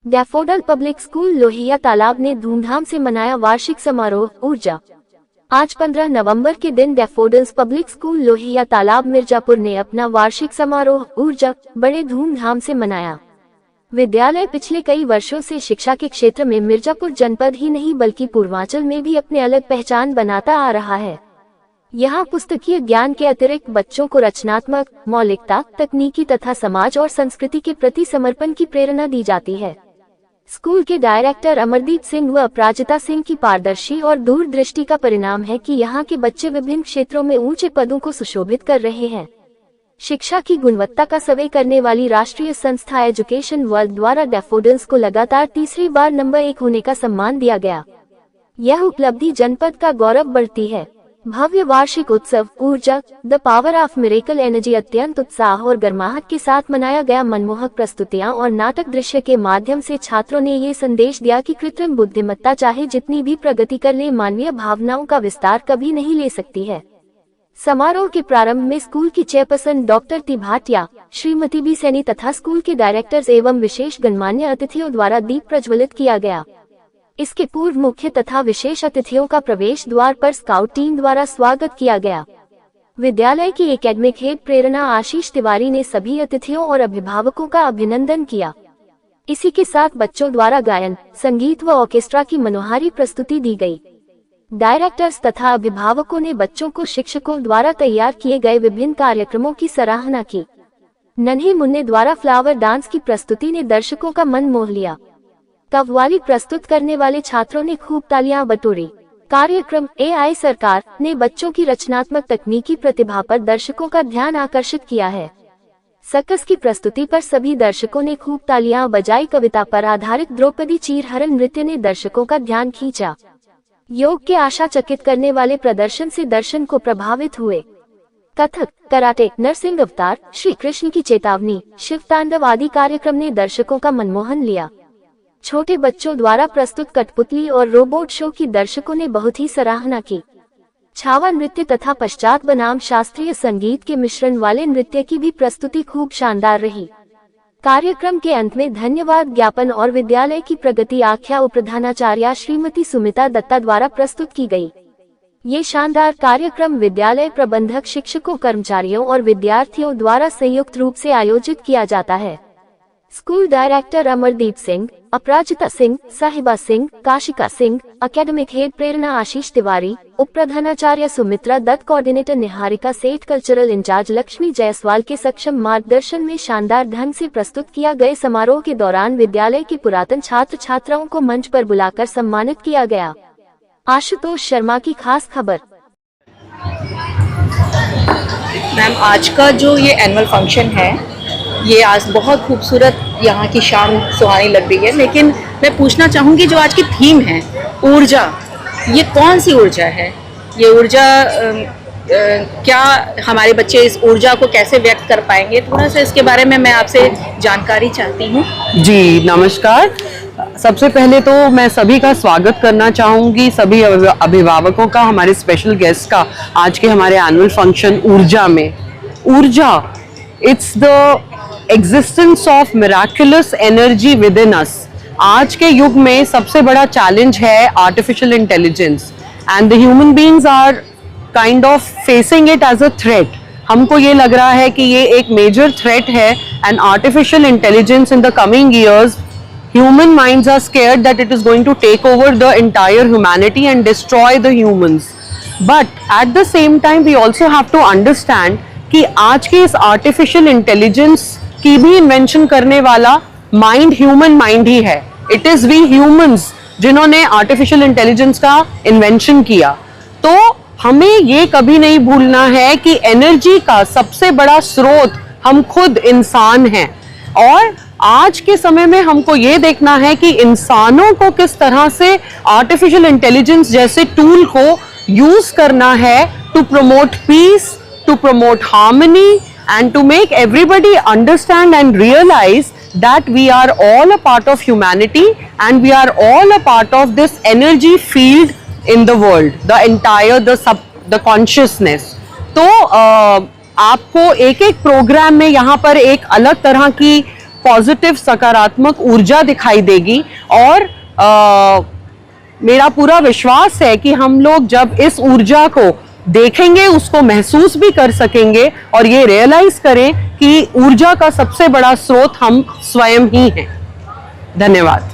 Daffodil public school Lohia तालाब ने धूमधाम से मनाया वार्षिक समारोह ऊर्जा। आज 15 नवंबर के दिन डैफोडिल्स पब्लिक स्कूल लोहिया तालाब मिर्जापुर ने अपना वार्षिक समारोह ऊर्जा बड़े धूमधाम से मनाया। विद्यालय पिछले कई वर्षों से शिक्षा के क्षेत्र में मिर्जापुर जनपद ही नहीं बल्कि पूर्वांचल में भी अपनी अलग पहचान बनाता आ रहा है। यहाँ पुस्तकीय ज्ञान के अतिरिक्त बच्चों को रचनात्मक, मौलिकता, तकनीकी तथा समाज और संस्कृति के प्रति समर्पण की प्रेरणा दी जाती है। स्कूल के डायरेक्टर अमरदीप सिंह व अपराजिता सिंह की पारदर्शी और दूरदृष्टि का परिणाम है कि यहाँ के बच्चे विभिन्न क्षेत्रों में ऊंचे पदों को सुशोभित कर रहे हैं। शिक्षा की गुणवत्ता का सर्वे करने वाली राष्ट्रीय संस्था एजुकेशन वर्ल्ड द्वारा डैफोडिल्स को लगातार तीसरी बार नंबर 1 होने का सम्मान दिया गया। यह उपलब्धि जनपद का गौरव बढ़ती है। भव्य वार्षिक उत्सव ऊर्जा the power of miracle energy अत्यंत उत्साह और गर्माहट के साथ मनाया गया। मनमोहक प्रस्तुतियां और नाटक दृश्य के माध्यम से छात्रों ने ये संदेश दिया कि कृत्रिम बुद्धिमत्ता चाहे जितनी भी प्रगति कर ले, मानवीय भावनाओं का विस्तार कभी नहीं ले सकती है। समारोह के प्रारंभ में स्कूल की chairperson doctor T Bhatia, Shrimati B Saini तथा स्कूल के डायरेक्टर्स एवं विशेष गणमान्य अतिथियों द्वारा दीप प्रज्वलित किया गया। इसके पूर्व मुख्य तथा विशेष अतिथियों का प्रवेश द्वार पर स्काउट टीम द्वारा स्वागत किया गया। विद्यालय की एकेडमिक हेड प्रेरणा आशीष तिवारी ने सभी अतिथियों और अभिभावकों का अभिनंदन किया। इसी के साथ बच्चों द्वारा गायन, संगीत व ऑर्केस्ट्रा की मनोहारी प्रस्तुति दी गई। डायरेक्टर्स तथा अभिभावकों ने बच्चों को शिक्षकों द्वारा तैयार किए गए विभिन्न कार्यक्रमों की सराहना की। नन्हे मुन्ने द्वारा फ्लावर डांस की प्रस्तुति ने दर्शकों का मन मोह लिया। कव्वाली प्रस्तुत करने वाले छात्रों ने खूब तालियां बटोरी। कार्यक्रम एआई सरकार ने बच्चों की रचनात्मक तकनीकी प्रतिभा पर दर्शकों का ध्यान आकर्षित किया है। सर्कस की प्रस्तुति पर सभी दर्शकों ने खूब तालियां बजाई। कविता पर आधारित द्रौपदी चीरहरण नृत्य ने दर्शकों का ध्यान खींचा। योग के आशाचकित करने वाले प्रदर्शन से दर्शन को प्रभावित हुए। कथक, कराटे, नरसिंह अवतार, श्री कृष्ण की चेतावनी, शिव तांडव आदि कार्यक्रम ने दर्शकों का मनमोहन लिया। छोटे बच्चों द्वारा प्रस्तुत कठपुतली और रोबोट शो की दर्शकों ने बहुत ही सराहना की। छावा नृत्य तथा पश्चात बनाम शास्त्रीय संगीत के मिश्रण वाले नृत्य की भी प्रस्तुति खूब शानदार रही। कार्यक्रम के अंत में धन्यवाद ज्ञापन और विद्यालय की प्रगति आख्या उपप्रधानाचार्या श्रीमती सुमिता दत्ता द्वारा प्रस्तुत की गई। ये शानदार कार्यक्रम विद्यालय प्रबंधक, शिक्षकों, कर्मचारियों और विद्यार्थियों द्वारा संयुक्त रूप से आयोजित किया जाता है। स्कूल डायरेक्टर अमरदीप सिंह, अपराजिता सिंह, साहिबा सिंह, काशिका सिंह, एकेडमिक हेड प्रेरणा आशीष तिवारी, उप प्रधानाचार्य सुमित्रा दत्त, कोऑर्डिनेटर निहारिका सेठ, कल्चरल इंचार्ज लक्ष्मी जायसवाल के सक्षम मार्गदर्शन में शानदार ढंग से प्रस्तुत किया गए समारोह के दौरान विद्यालय के पुरातन छात्र छात्राओं को मंच पर बुलाकर सम्मानित किया गया। आशुतोष शर्मा की खास खबर। मैम, आज का जो ये एनुअल फंक्शन है, ये आज बहुत खूबसूरत यहाँ की शाम सुहानी लग रही है। लेकिन मैं पूछना चाहूँगी, जो आज की थीम है ऊर्जा, ये कौन सी ऊर्जा है? ये ऊर्जा क्या हमारे बच्चे इस ऊर्जा को कैसे व्यक्त कर पाएंगे? थोड़ा सा इसके बारे में मैं आपसे जानकारी चाहती हूँ। जी नमस्कार। सबसे पहले तो मैं सभी का स्वागत करना चाहूँगी, सभी अभिभावकों का, हमारे स्पेशल गेस्ट का आज के हमारे एनुअल फंक्शन ऊर्जा में। ऊर्जा, it's the existence of miraculous energy within us. आज के युग में सबसे बड़ा चैलेंज है artificial intelligence and the human beings are kind of facing it as a threat. हमको ये लग रहा है कि ये एक मेजर थ्रेट है and artificial intelligence in the coming years, human minds are scared that it is going to take over the entire humanity and destroy the humans. But at the same time we also have to understand कि आज के इस artificial intelligence की भी invention करने वाला mind human mind ही है। It is we humans जिन्होंने आर्टिफिशियल इंटेलिजेंस का इन्वेंशन किया। तो हमें ये कभी नहीं भूलना है कि एनर्जी का सबसे बड़ा स्रोत हम खुद इंसान हैं, और आज के समय में हमको ये देखना है कि इंसानों को किस तरह से आर्टिफिशियल इंटेलिजेंस जैसे टूल को यूज करना है to promote peace, to promote harmony and to make everybody understand and realize that we are all a part of humanity and we are all a part of this energy field in the world, the entire the consciousness. तो आपको एक एक programme में यहाँ पर एक अलग तरह की पॉजिटिव सकारात्मक ऊर्जा दिखाई देगी। और मेरा पूरा विश्वास है कि हम लोग जब इस ऊर्जा को देखेंगे, उसको महसूस भी कर सकेंगे और ये रियलाइज करें कि ऊर्जा का सबसे बड़ा स्रोत हम स्वयं ही हैं। धन्यवाद।